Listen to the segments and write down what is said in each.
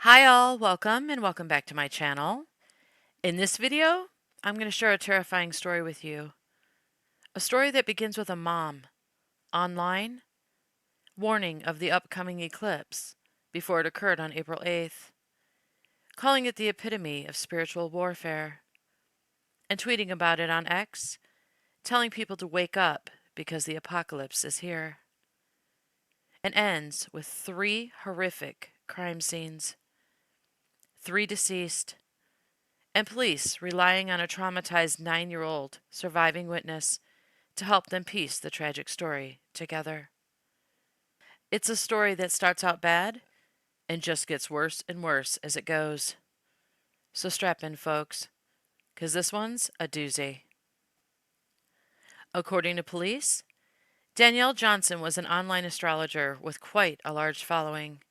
Hi all, welcome and welcome back to my channel. In this video, I'm going to share a terrifying story with you. A story that begins with a mom, online, warning of the upcoming eclipse before it occurred on April 8th, calling it the epitome of spiritual warfare, and tweeting about it on X, telling people to wake up because the apocalypse is here. And ends with 3 horrific crime scenes, 3 deceased, and police relying on a traumatized 9-year-old surviving witness to help them piece the tragic story together. It's a story that starts out bad and just gets worse and worse as it goes. So strap in, folks, because this one's a doozy. According to police, Danielle Johnson was an online astrologer with quite a large following.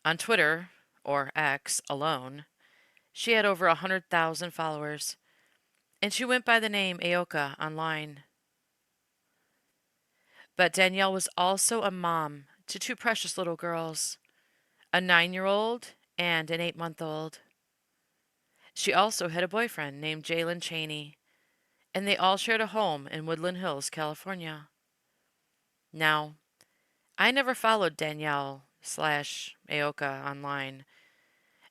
On Twitter, or X alone, she had over 100,000 followers, and she went by the name Aoka online. But Danielle was also a mom to 2 precious little girls, a 9-year-old and an 8-month-old. She also had a boyfriend named Jalen Cheney, and they all shared a home in Woodland Hills, California. Now, I never followed Danielle/Aoka online,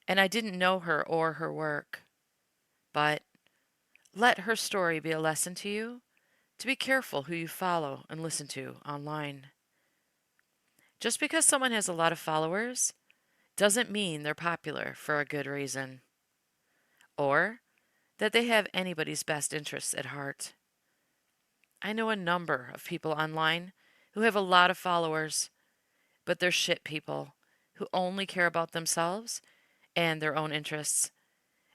and I didn't know her or her work. But let her story be a lesson to you to be careful who you follow and listen to online. Just because someone has a lot of followers doesn't mean they're popular for a good reason, or that they have anybody's best interests at heart. I know a number of people online who have a lot of followers, but they're shit people who only care about themselves and their own interests,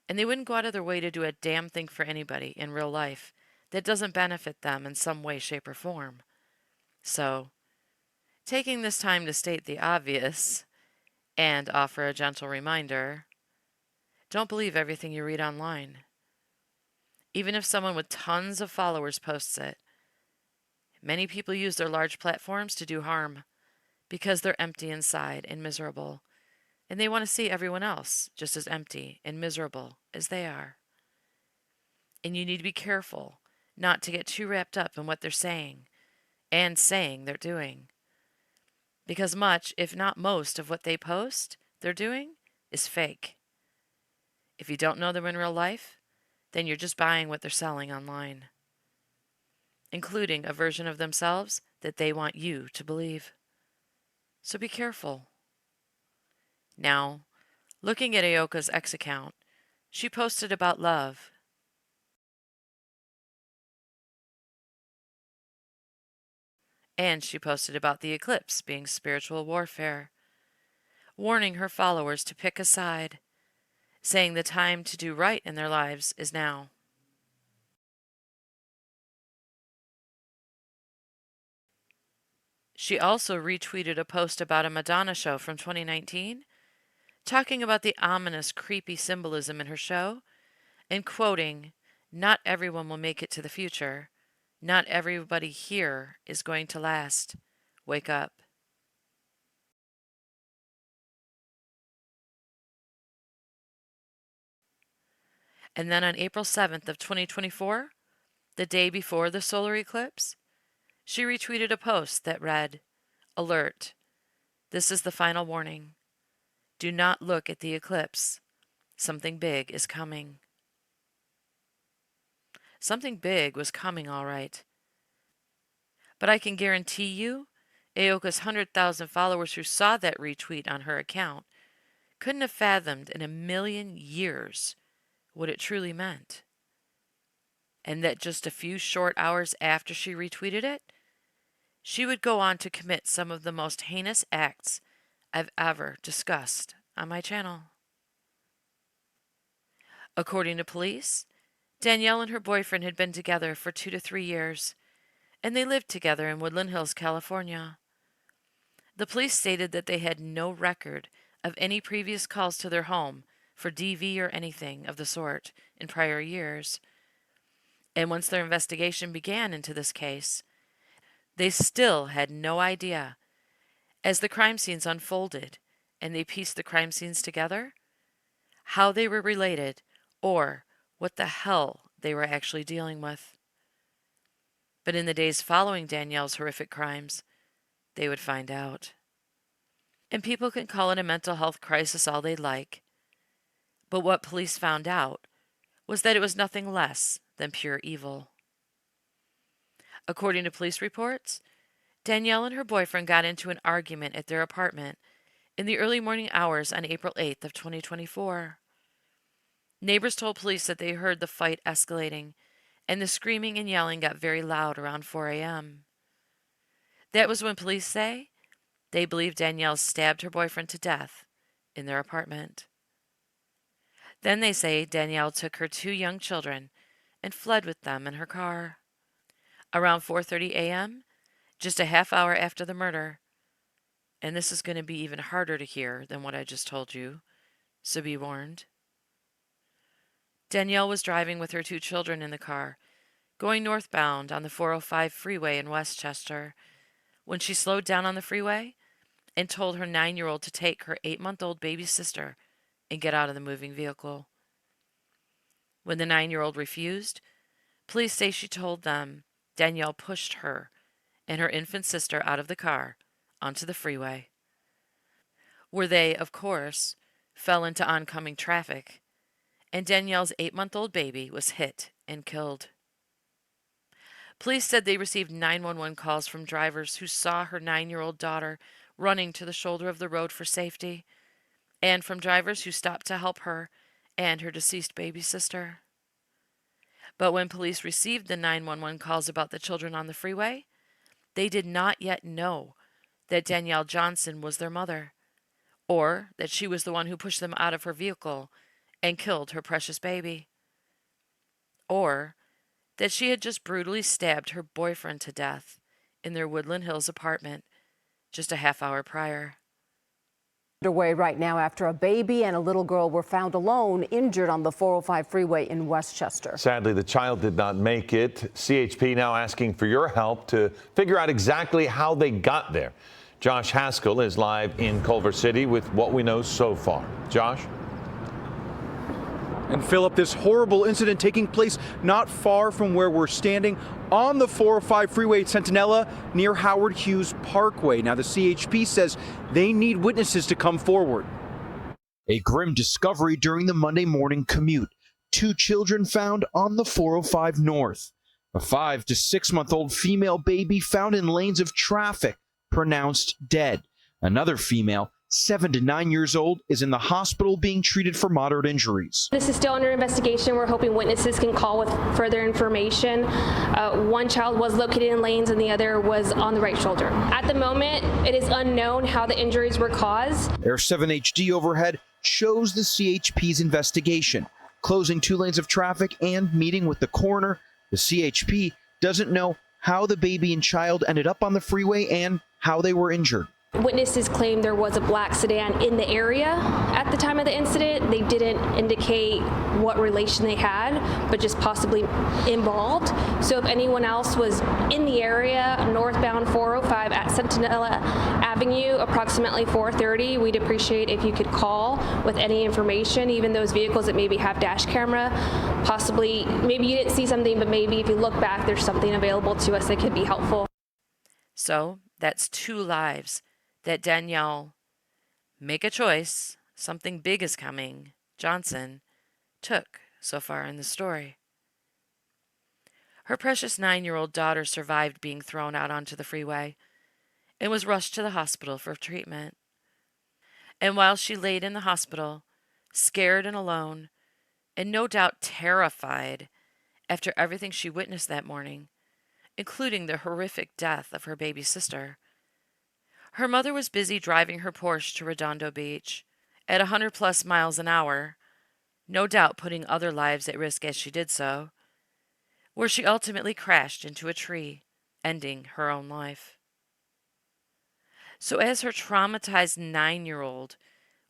and they wouldn't go out of their way to do a damn thing for anybody in real life that doesn't benefit them in some way, shape, or form. So, taking this time to state the obvious and offer a gentle reminder, don't believe everything you read online. Even if someone with tons of followers posts it, many people use their large platforms to do harm because they're empty inside and miserable, and they want to see everyone else just as empty and miserable as they are. And you need to be careful not to get too wrapped up in what they're saying and saying they're doing, because much, if not most, of what they post they're doing is fake. If you don't know them in real life, then you're just buying what they're selling online, including a version of themselves that they want you to believe. So be careful. Now, looking at Aoka's X account, she posted about love. And she posted about the eclipse being spiritual warfare, warning her followers to pick a side, saying the time to do right in their lives is now. She also retweeted a post about a Madonna show from 2019, talking about the ominous, creepy symbolism in her show, and quoting, "Not everyone will make it to the future. Not everybody here is going to last. Wake up." And then on April 7th of 2024, the day before the solar eclipse, she retweeted a post that read, "Alert. This is the final warning. Do not look at the eclipse. Something big is coming." Something big was coming, all right. But I can guarantee you, Aoka's 100,000 followers who saw that retweet on her account couldn't have fathomed in a million years what it truly meant. And that just a few short hours after she retweeted it, she would go on to commit some of the most heinous acts I've ever discussed on my channel. According to police, Danielle and her boyfriend had been together for 2 to 3 years, and they lived together in Woodland Hills, California. The police stated that they had no record of any previous calls to their home for DV or anything of the sort in prior years. And once their investigation began into this case, they still had no idea, as the crime scenes unfolded and they pieced the crime scenes together, how they were related, or what the hell they were actually dealing with. But in the days following Danielle's horrific crimes, they would find out. And people can call it a mental health crisis all they like, but what police found out was that it was nothing less than pure evil. According to police reports, Danielle and her boyfriend got into an argument at their apartment in the early morning hours on April 8th of 2024. Neighbors told police that they heard the fight escalating, and the screaming and yelling got very loud around 4 a.m. That was when police say they believe Danielle stabbed her boyfriend to death in their apartment. Then they say Danielle took her 2 young children and fled with them in her car. Around 4:30 a.m., just a half hour after the murder, and this is going to be even harder to hear than what I just told you, so be warned. Danielle was driving with her 2 children in the car, going northbound on the 405 freeway in Westchester, when she slowed down on the freeway and told her 9-year-old to take her 8-month-old baby sister and get out of the moving vehicle. When the 9-year-old refused, police say she told them Danielle pushed her and her infant sister out of the car onto the freeway, where they, of course, fell into oncoming traffic, and Danielle's 8-month-old baby was hit and killed. Police said they received 911 calls from drivers who saw her 9-year-old daughter running to the shoulder of the road for safety, and from drivers who stopped to help her and her deceased baby sister. But when police received the 911 calls about the children on the freeway, they did not yet know that Danielle Johnson was their mother, or that she was the one who pushed them out of her vehicle and killed her precious baby, or that she had just brutally stabbed her boyfriend to death in their Woodland Hills apartment just a half hour prior. Underway right now after a baby and a little girl were found alone, injured on the 405 freeway in Westchester. Sadly, the child did not make it. CHP now asking for your help to figure out exactly how they got there. Josh Haskell is live in Culver City with what we know so far. Josh? And Philip, this horrible incident taking place not far from where we're standing on the 405 freeway at Centinela near Howard Hughes Parkway. Now, the CHP says they need witnesses to come forward. A grim discovery during the Monday morning commute. 2 children found on the 405 North. A 5 to 6 month old female baby found in lanes of traffic, pronounced dead. Another female, 7 to 9 years old, is in the hospital being treated for moderate injuries. This is still under investigation. We're hoping witnesses can call with further information. One child was located in lanes and the other was on the right shoulder. At the moment, it is unknown how the injuries were caused. Air 7 HD overhead shows the CHP's investigation, closing 2 lanes of traffic and meeting with the coroner. The CHP doesn't know how the baby and child ended up on the freeway and how they were injured. Witnesses claim there was a black sedan in the area at the time of the incident. They didn't indicate what relation they had, but just possibly involved. So if anyone else was in the area, northbound 405 at Centinela Avenue, approximately 4:30, we'd appreciate if you could call with any information, even those vehicles that maybe have dash camera. Possibly, maybe you didn't see something, but maybe if you look back, there's something available to us that could be helpful. So that's 2 lives that Danielle, make a choice, something big is coming, Johnson, took so far in the story. Her precious 9-year-old daughter survived being thrown out onto the freeway and was rushed to the hospital for treatment. And while she laid in the hospital, scared and alone, and no doubt terrified after everything she witnessed that morning, including the horrific death of her baby sister, her mother was busy driving her Porsche to Redondo Beach at 100+ miles an hour, no doubt putting other lives at risk as she did so, where she ultimately crashed into a tree, ending her own life. So as her traumatized 9-year-old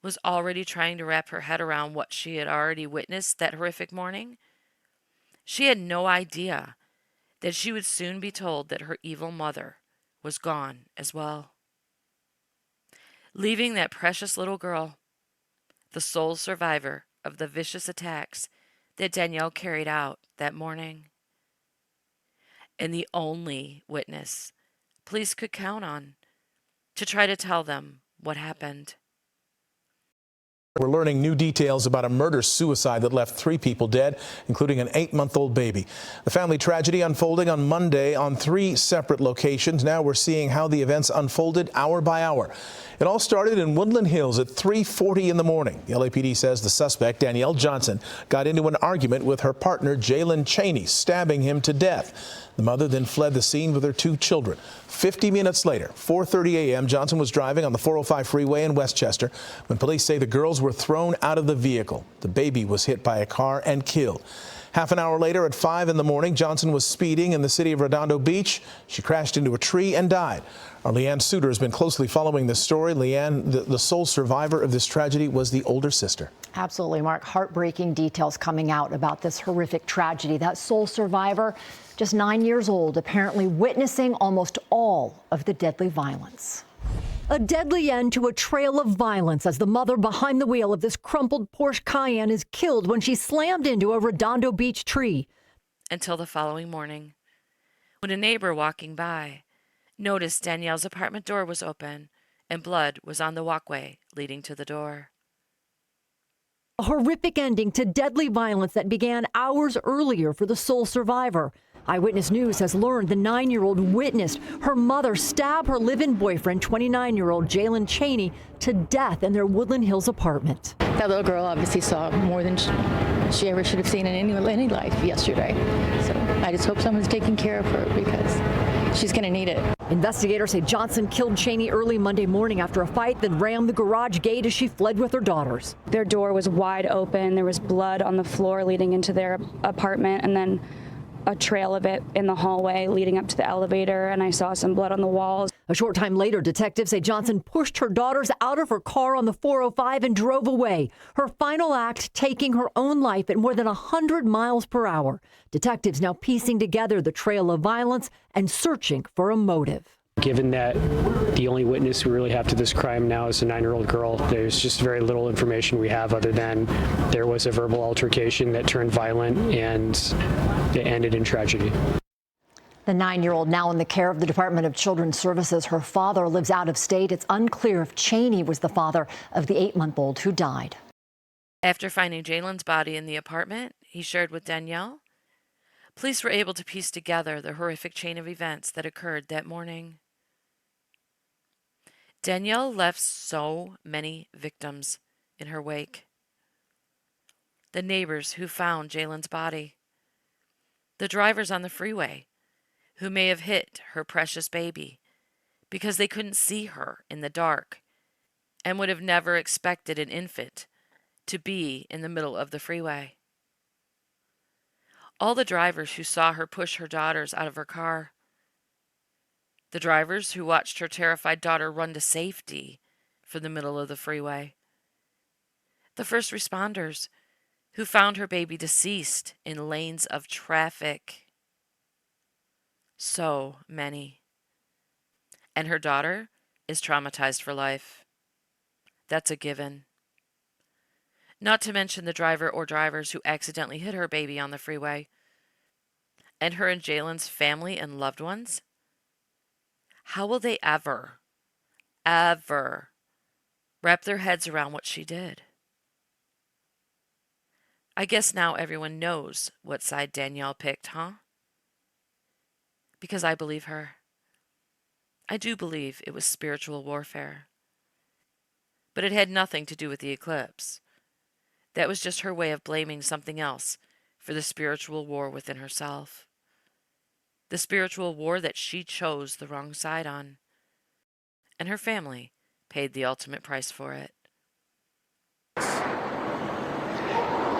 was already trying to wrap her head around what she had already witnessed that horrific morning, she had no idea that she would soon be told that her evil mother was gone as well. leaving that precious little girl, the sole survivor of the vicious attacks that Danielle carried out that morning, and the only witness police could count on to try to tell them what happened. We're learning new details about a murder-suicide that left 3 people dead, including an 8-month-old baby. The family tragedy unfolding on Monday on 3 separate locations. Now we're seeing how the events unfolded hour by hour. It all started in Woodland Hills at 3:40 in the morning. The LAPD says the suspect, Danielle Johnson, got into an argument with her partner, Jalen Cheney, stabbing him to death. The mother then fled the scene with her 2 children. 50 minutes later, 4:30 a.m., Johnson was driving on the 405 freeway in Westchester when police say the girls were thrown out of the vehicle. The baby was hit by a car and killed. Half an hour later, at 5 in the morning, Johnson was speeding in the city of Redondo Beach. She crashed into a tree and died. Our Leanne Suter has been closely following this story. Leanne, the sole survivor of this tragedy was the older sister. Absolutely, Mark. Heartbreaking details coming out about this horrific tragedy. That sole survivor, just 9 years old, apparently witnessing almost all of the deadly violence. A deadly end to a trail of violence as the mother behind the wheel of this crumpled Porsche Cayenne is killed when she slammed into a Redondo Beach tree. Until the following morning, when a neighbor walking by noticed Danielle's apartment door was open and blood was on the walkway leading to the door. A horrific ending to deadly violence that began hours earlier for the sole survivor. Eyewitness News has learned the 9-year-old witnessed her mother stab her live-in boyfriend, 29-year-old Jalen Cheney, to death in their Woodland Hills apartment. That little girl obviously saw more than she ever should have seen in any life yesterday. So I just hope someone's taking care of her because she's going to need it. Investigators say Johnson killed Cheney early Monday morning after a fight that rammed the garage gate as she fled with her daughters. Their door was wide open. There was blood on the floor leading into their apartment, and then a trail of it in the hallway leading up to the elevator, and I saw some blood on the walls. A short time later, detectives say Johnson pushed her daughters out of her car on the 405 and drove away. Her final act, taking her own life at more than 100 miles per hour. Detectives now piecing together the trail of violence and searching for a motive. Given that the only witness we really have to this crime now is a 9-year-old girl, there's just very little information we have other than there was a verbal altercation that turned violent and it ended in tragedy. The 9-year-old now in the care of the Department of Children's Services. Her father lives out of state. It's unclear if Cheney was the father of the 8-month-old who died. After finding Jalen's body in the apartment he shared with Danielle, police were able to piece together the horrific chain of events that occurred that morning. Danielle left so many victims in her wake. The neighbors who found Jalen's body. The drivers on the freeway who may have hit her precious baby because they couldn't see her in the dark and would have never expected an infant to be in the middle of the freeway. All the drivers who saw her push her daughters out of her car. The drivers who watched her terrified daughter run to safety from the middle of the freeway. The first responders who found her baby deceased in lanes of traffic. So many. And her daughter is traumatized for life. That's a given. Not to mention the driver or drivers who accidentally hit her baby on the freeway. And her and Jalen's family and loved ones. How will they ever wrap their heads around what she did? I guess now everyone knows what side Danielle picked, huh? Because I believe her. I do believe it was spiritual warfare. But it had nothing to do with the eclipse. That was just her way of blaming something else for the spiritual war within herself. The spiritual war that she chose the wrong side on. And her family paid the ultimate price for it.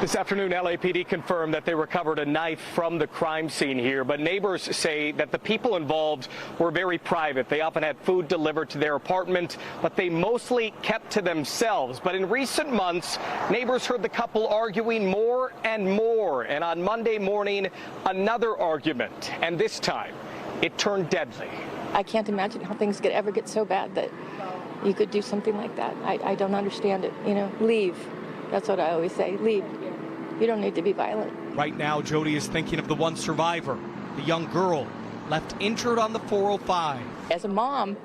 This afternoon, LAPD confirmed that they recovered a knife from the crime scene here, but neighbors say that the people involved were very private. They often had food delivered to their apartment, but they mostly kept to themselves. But in recent months, neighbors heard the couple arguing more and more. And on Monday morning, another argument. And this time, it turned deadly. I can't imagine how things could ever get so bad that you could do something like that. I don't understand it. You know, leave. That's what I always say. Leave. You don't need to be violent. Right now, Jody is thinking of the one survivor, the young girl left injured on the 405. As a mom,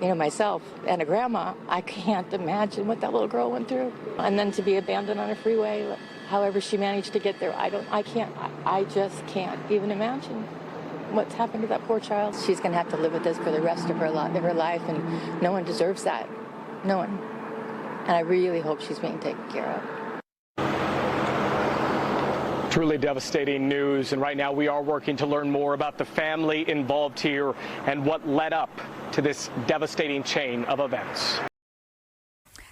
you know, myself and a grandma, I can't imagine what that little girl went through. And then to be abandoned on a freeway, however she managed to get there, I just can't even imagine what's happened to that poor child. She's going to have to live with this for the rest of her life, and no one deserves that. No one. And I really hope she's being taken care of. Truly devastating news, and right now we are working to learn more about the family involved here and what led up to this devastating chain of events.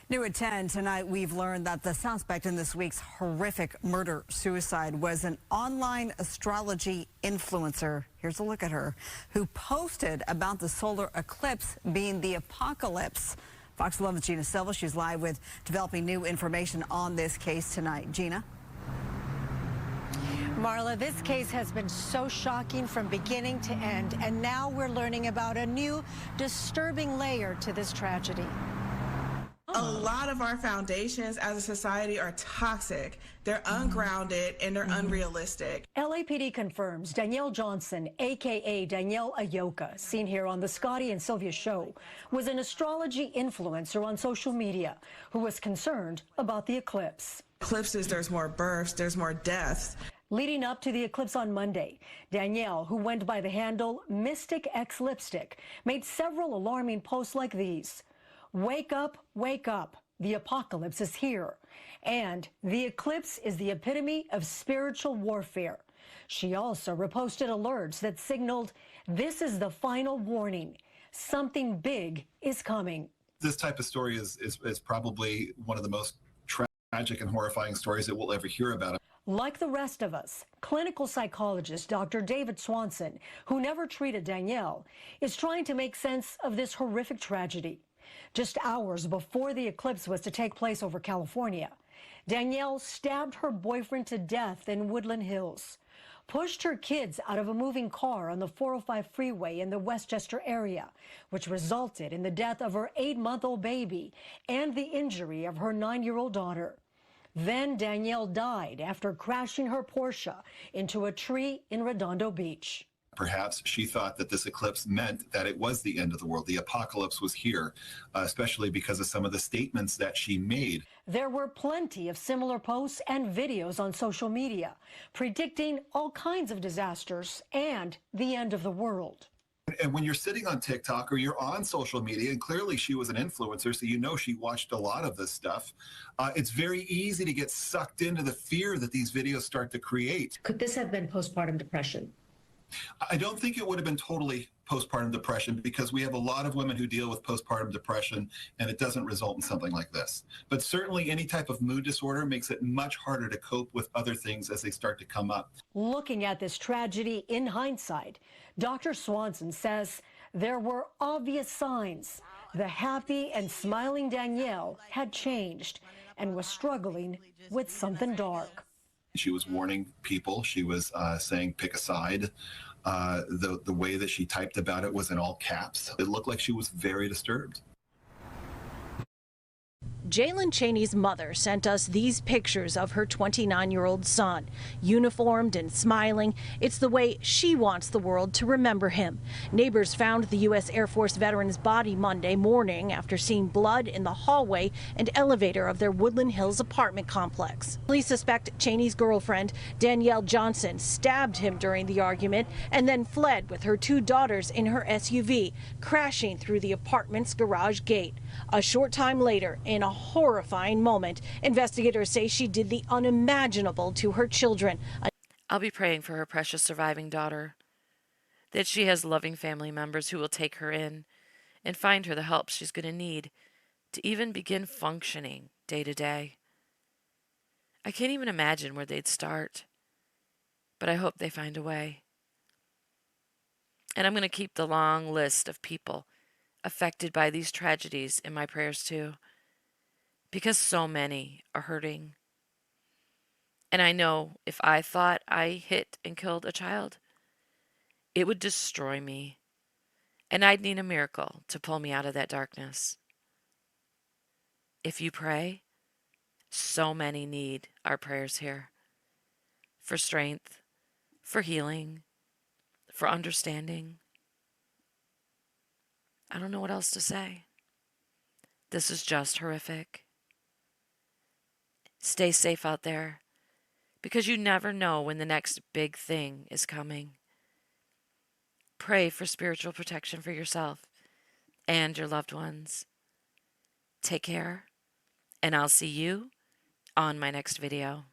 New at 10 tonight, we've learned that the suspect in this week's horrific murder-suicide was an online astrology influencer. Here's a look at her, who posted about the solar eclipse being the apocalypse. Fox 11's Gina Silva, she's live with developing new information on this case tonight. Gina? Marla, this case has been so shocking from beginning to end, and now we're learning about a new disturbing layer to this tragedy. A lot of our foundations as a society are toxic. They're ungrounded and they're unrealistic. LAPD confirms Danielle Johnson, a.k.a. Danielle Ayoka, seen here on the Scotty and Sylvia show, was an astrology influencer on social media who was concerned about the eclipse. Eclipses, there's more births, there's more deaths. Leading up to the eclipse on Monday, Danielle, who went by the handle Mystic X Lipstick, made several alarming posts like these. Wake up, the apocalypse is here. And the eclipse is the epitome of spiritual warfare. She also reposted alerts that signaled this is the final warning. Something big is coming. This type of story is probably one of the most tragic and horrifying stories that we'll ever hear about. Like the rest of us, clinical psychologist Dr. David Swanson, who never treated Danielle, is trying to make sense of this horrific tragedy. Just hours before the eclipse was to take place over California, Danielle stabbed her boyfriend to death in Woodland Hills, pushed her kids out of a moving car on the 405 freeway in the Westchester area, which resulted in the death of her 8-month-old baby and the injury of her 9-year-old daughter. Then Danielle died after crashing her Porsche into a tree in Redondo Beach. Perhaps she thought that this eclipse meant that it was the end of the world. The apocalypse was here, especially because of some of the statements that she made. There were plenty of similar posts and videos on social media predicting all kinds of disasters and the end of the world. And when you're sitting on TikTok or you're on social media, and clearly she was an influencer, so you know she watched a lot of this stuff, it's very easy to get sucked into the fear that these videos start to create. Could this have been postpartum depression? I don't think it would have been totally postpartum depression, because we have a lot of women who deal with postpartum depression and it doesn't result in something like this. But certainly any type of mood disorder makes it much harder to cope with other things as they start to come up. Looking at this tragedy in hindsight, Dr. Swanson says there were obvious signs. The happy and smiling Danielle had changed and was struggling with something dark. She was warning people. She was saying, pick a side. The way that she typed about it was in all caps. It looked like she was very disturbed. Jalen Cheney's mother sent us these pictures of her 29-year-old son, uniformed and smiling. It's the way she wants the world to remember him. Neighbors found the U.S. Air Force veteran's body Monday morning after seeing blood in the hallway and elevator of their Woodland Hills apartment complex. Police suspect Cheney's girlfriend, Danielle Johnson, stabbed him during the argument and then fled with her 2 daughters in her SUV, crashing through the apartment's garage gate. A short time later, in a horrifying moment, investigators say she did the unimaginable to her children. I'll be praying for her precious surviving daughter, that she has loving family members who will take her in and find her the help she's going to need to even begin functioning day to day. I can't even imagine where they'd start, but I hope they find a way. And I'm going to keep the long list of people affected by these tragedies in my prayers too, because so many are hurting. And I know if I thought I hit and killed a child, it would destroy me, and I'd need a miracle to pull me out of that darkness. If you pray, so many need our prayers here for strength, for healing, for understanding. I don't know what else to say. This is just horrific. Stay safe out there because you never know when the next big thing is coming. Pray for spiritual protection for yourself and your loved ones. Take care, and I'll see you on my next video.